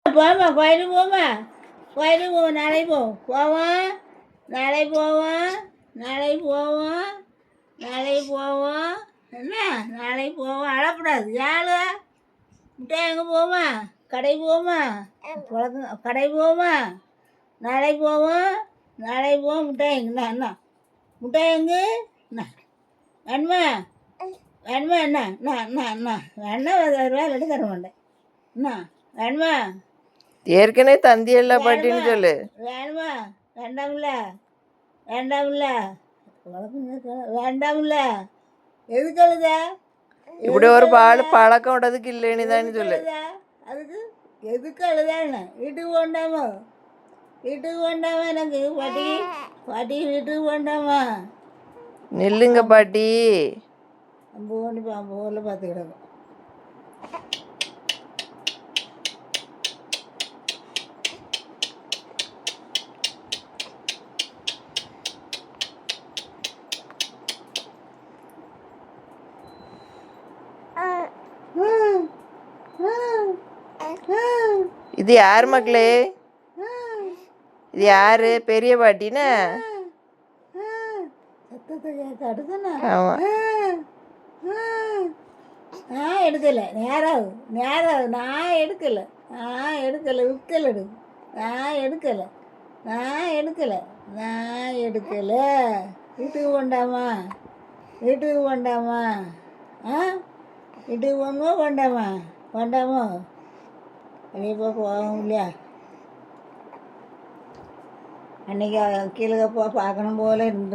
போமா கோயிலுக்கு போமா கோயிலுக்கு போவோம் நாளைக்கு போவோம் நாளைக்கு போவோம் நாளைக்கு போவோம் நாளைக்கு போவோம் என்ன நாளைக்கு போவோம் அழக்கூடாது ஏழு முட்டை எங்கே போவோமா கடைக்கு போவோமா கடைக்கு போவோமா நாளைக்கு போவோம் முட்டை எங்கண்ணா என்ன முட்டை எங்கே என்ன வேணுமா வேணுமா என்ன வேணா 10 ரூபா இல்லாட்டி தர மாட்டேன் என்ன வேணுமா ஏற்கனவே தந்தியல்ல பாட்டின்னு சொல்லு. வேணுமா வேண்டாம்ல வேண்டாம்ல வேண்டாம்ல எதுக்கு அழுத இப்படி ஒரு பழக்கம் விடதுக்கு இல்லைன்னு தானே சொல்லு. அதுக்கு எதுக்கு அழுதான்னு வீட்டுக்கு வேண்டாமா எனக்கு பாட்டி வீட்டுக்கு வேண்டாமா நில்லுங்க பாட்டி. பாம்பு ஊரில் பார்த்துக்கிடக்கும். இது யார் மக்களே? இது யாரு? பெரிய பாட்டினா? ஆமா. நான் எடுக்கல நேரம் நான் எடுக்கல வீட்டுக்கு வேண்டாமா வீட்டுக்கு போகணுமா வேண்டாமா வெளியே போகும் இல்லையா அன்னைக்கு கீழே பார்க்கணும் போல இருந்து